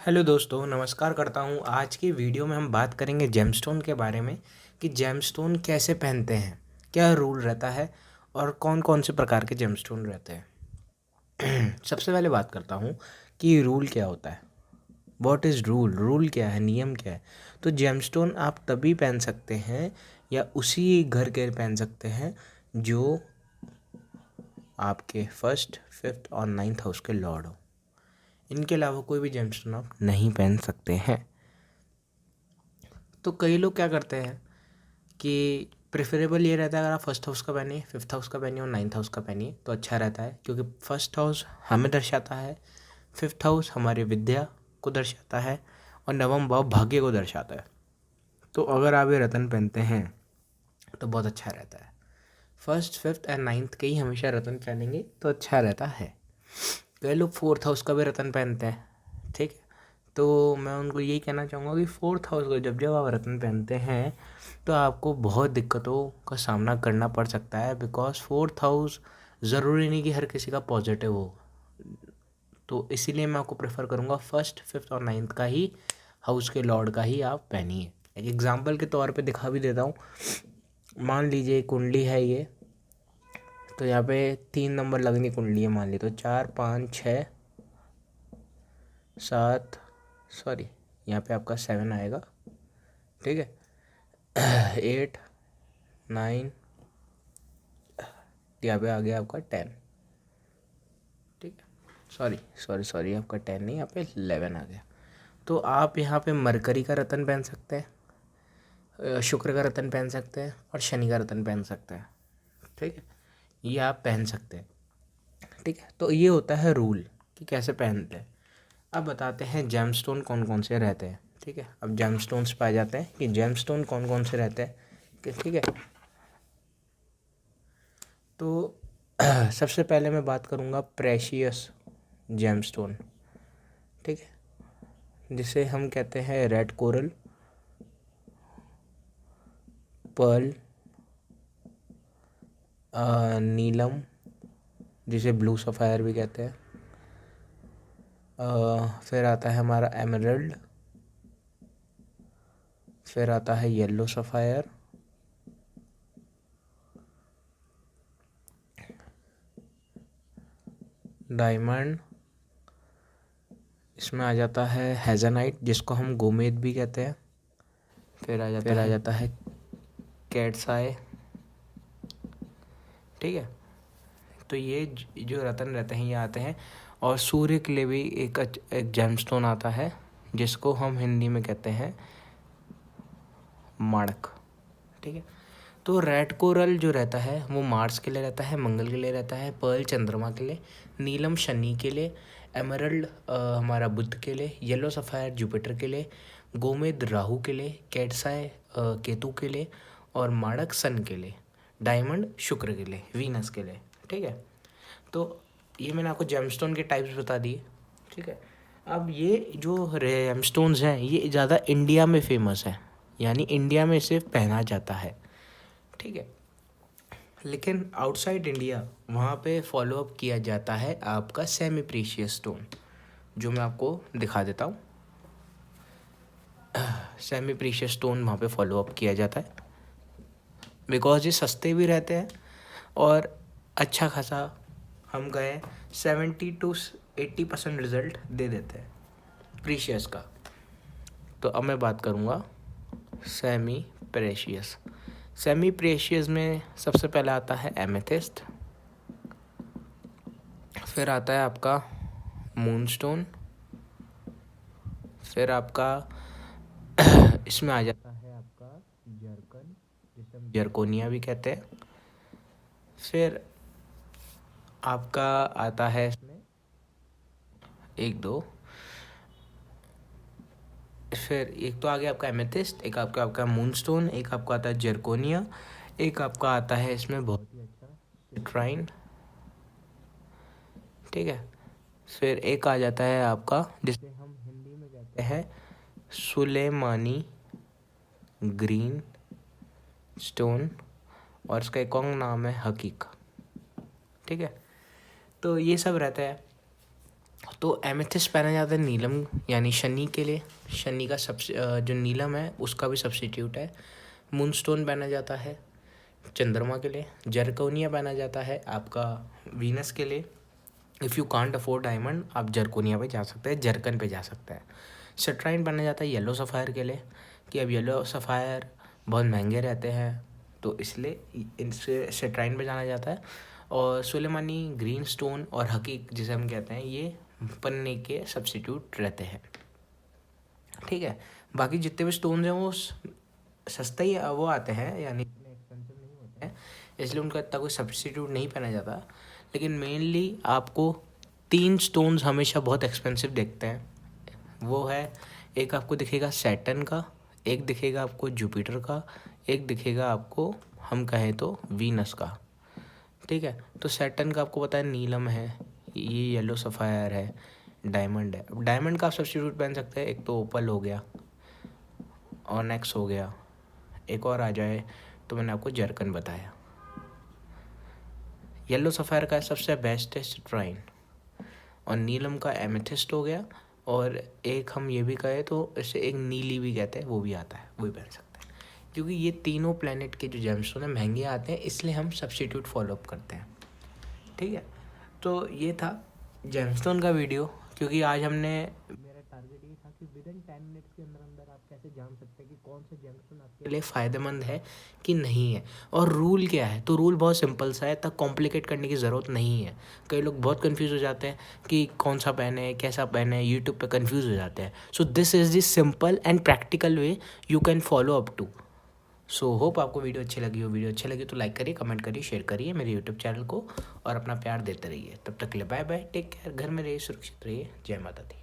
Hello दोस्तों, नमस्कार करता हूँ। आज की वीडियो में हम बात करेंगे जेमस्टोन के बारे में कि जेमस्टोन कैसे पहनते हैं, क्या रूल रहता है और कौन कौन से प्रकार के जेमस्टोन रहते हैं। सबसे पहले बात करता हूँ कि रूल क्या होता है। What is rule? रूल क्या है, नियम क्या है? तो जेमस्टोन आप तभी पहन सकते हैं या उसी घर के पहन सकते हैं जो आपके फर्स्ट, फिफ्थ और नाइन्थ हाउस के लॉर्ड हो। इनके अलावा कोई भी जेमस्टोन आप नहीं पहन सकते हैं। तो कई लोग क्या करते हैं कि प्रेफरेबल ये रहता है, अगर आप फर्स्ट हाउस का पहनिए, फिफ्थ हाउस का पहनिए और नाइन्थ हाउस का पहनिए तो अच्छा रहता है, क्योंकि फर्स्ट हाउस हमें दर्शाता है, फिफ्थ हाउस हमारी विद्या को दर्शाता है और नवम भाव भाग्य को दर्शाता है। तो अगर आप ये रत्न पहनते हैं तो बहुत अच्छा रहता है। फर्स्ट, फिफ्थ एंड नाइन्थ के ही हमेशा रत्न पहनेंगे तो अच्छा रहता है। कई लोग फोर्थ हाउस का भी रत्न पहनते हैं, ठीक है। तो मैं उनको यही कहना चाहूँगा कि फोर्थ हाउस को जब जब आप रत्न पहनते हैं तो आपको बहुत दिक्कतों का सामना करना पड़ सकता है, बिकॉज फोर्थ हाउस ज़रूरी नहीं कि हर किसी का पॉजिटिव हो। तो इसीलिए मैं आपको प्रेफर करूँगा फर्स्ट, फिफ्थ और नाइन्थ का ही हाउस के लॉर्ड का ही आप पहनिए। एक एग्जाम्पल के तौर पे दिखा भी देता हूँ। मान लीजिए कुंडली है ये, तो यहाँ पे 3 नंबर लगनी कुंडली है, मान ली तो 4, 5, 6, 7, सॉरी यहाँ पे आपका 7 आएगा, ठीक है। 8, 9, यहाँ पे आ गया आपका 10, ठीक है। सॉरी सॉरी सॉरी, आपका 10 नहीं, यहाँ पे 11 आ गया। तो आप यहाँ पे मरकरी का रत्न पहन सकते हैं, शुक्र का रत्न पहन सकते हैं और शनि का रत्न पहन सकते हैं, ठीक है। ये आप पहन सकते हैं, ठीक है। तो ये होता है रूल कि कैसे पहनते हैं। अब बताते हैं जेमस्टोन कौन कौन से रहते हैं, ठीक है। अब जेमस्टोन्स पाए जाते हैं कि जेमस्टोन कौन कौन से रहते हैं, ठीक है। तो सबसे पहले मैं बात करूँगा प्रेशियस जेमस्टोन, ठीक है, जिसे हम कहते हैं रेड कोरल, पर्ल, नीलम, जिसे ब्लू सफ़ायर भी कहते हैं। फिर आता है हमारा एमरल्ड, फिर आता है येलो सफ़ायर, डायमंड, इसमें आ जाता है हेज़नाइट जिसको हम गोमेद भी कहते हैं। फिर आ जाता है कैट्स आई, ठीक है। तो ये जो रत्न रहते हैं ये आते हैं। और सूर्य के लिए भी एक जेमस्टोन आता है जिसको हम हिंदी में कहते हैं माणक, ठीक है। तो रेड कोरल जो रहता है वो मार्स के लिए रहता है, मंगल के लिए रहता है, पर्ल चंद्रमा के लिए, नीलम शनि के लिए, एमरल्ड हमारा बुध के लिए, येलो सफ़ायर जुपिटर के लिए, गोमेद राहु के लिए, कैट्साई केतु के लिए और माणक सन के लिए, डायमंड शुक्र के लिए, वीनस के लिए, ठीक है। तो ये मैंने आपको जेमस्टोन के टाइप्स बता दिए, ठीक है। अब ये जो जेमस्टोन्स हैं ये ज़्यादा इंडिया में फेमस है, यानी इंडिया में इसे पहना जाता है, ठीक है। लेकिन आउटसाइड इंडिया वहाँ पे फॉलो अप किया जाता है आपका सेमी प्रीशियस स्टोन, जो मैं आपको दिखा देता हूँ। सेमी प्रीशियस स्टोन वहाँ पे फॉलो अप किया जाता है, बिकॉज ये सस्ते भी रहते हैं और अच्छा खासा हम गए 70 to 80% रिज़ल्ट दे देते हैं प्रीशियस का। तो अब मैं बात करूँगा सेमी प्रेशियस। सेमी प्रेशियस में सबसे पहला आता है एमेथिस्ट, फिर आता है आपका मूनस्टोन, फिर आपका इसमें आ जाता है आपका जर्कन, जिसे हम जर्कोनिया भी कहते हैं। फिर आपका आता है इसमें एक दो, फिर एक तो आ गया आपका एमेथिस्ट, एक आपका मूनस्टोन, एक आपका आता है जर्कोनिया, एक आपका आता है इसमें बहुत ही अच्छा सिट्राइन, ठीक है। फिर एक आ जाता है आपका जिसे हम हिंदी में कहते हैं सुलेमानी ग्रीन स्टोन, और इसका एक और नाम है हकीक, ठीक है। तो ये सब रहता है। तो एमेथिस्ट पहना जाता है नीलम यानी शनि के लिए। शनि का जो नीलम है उसका भी सब्स्टिट्यूट है। मूनस्टोन पहना जाता है चंद्रमा के लिए। जरकोनिया पहना जाता है आपका वीनस के लिए। If you can't afford diamond आप जरकोनिया पे जा सकते हैं, जरकन पे जा सकते हैं। सिट्राइन पहना जाता है येलो सफ़ायर के लिए, कि अब येलो सफ़ायर बहुत महंगे रहते हैं तो इसलिए इनसे सिट्राइन पे जाना जाता है। और सुलेमानी, ग्रीन स्टोन और हकीक जिसे हम कहते हैं, ये पन्ने के सब्स्टिट्यूट रहते हैं। ठीक है, बाकी जितने भी स्टोन्स हैं वो सस्ते ही वो आते हैं, यानी इतने एक्सपेंसिव नहीं होते हैं, इसलिए उनका इतना कोई सब्स्टिट्यूट नहीं पहना जाता। लेकिन मेनली आपको 3 स्टोन्स हमेशा बहुत एक्सपेंसिव दिखते हैं। वो है, एक आपको दिखेगा सैटर्न का, एक दिखेगा आपको जुपिटर का, एक दिखेगा आपको हम कहें तो वीनस का। ठीक है, तो सैटर्न का आपको पता है नीलम है, ये येलो सफ़ायर है, डायमंड है। अब डायमंड का आप सब्स्टिट्यूट पहन सकते हैं, एक तो ओपल हो गया, ऑनेक्स हो गया, एक और आ जाए तो मैंने आपको जर्कन बताया। येलो सफ़ायर का सबसे बेस्ट है सिट्राइन, और नीलम का एमेथिस्ट हो गया, और एक हम ये भी कहें तो इसे एक नीली भी कहते हैं, वो भी आता है, वो भी पहन सकते हैं। क्योंकि ये तीनों प्लेनेट के जो जेमस्टोन है महंगे आते हैं, इसलिए हम सब्स्टिट्यूट फॉलोअप करते हैं। ठीक है, तो ये था जेमस्टोन का वीडियो। क्योंकि आज मेरा टारगेट ये था कि विद इन 10 मिनट्स के अंदर अंदर आप कैसे जान सकते हैं कि कौन सा जेमस्टोन आपके लिए फ़ायदेमंद है कि नहीं है, और रूल क्या है। तो रूल बहुत सिंपल सा है, तब कॉम्प्लिकेट करने की ज़रूरत नहीं है। कई लोग बहुत कंफ्यूज हो जाते हैं कि कौन सा पहने, कैसा पहने, यूट्यूब पे कंफ्यूज हो जाते हैं। So this is the simple and practical way you can follow up to. So hope आपको वीडियो अच्छी लगी हो। वीडियो अच्छी लगी तो लाइक करिए, कमेंट करिए, शेयर करिए मेरे यूट्यूब चैनल को, और अपना प्यार देते रहिए। तब तक के लिए बाय बाय, टेक केयर, घर में रहिए, सुरक्षित रहिए। जय माता दी।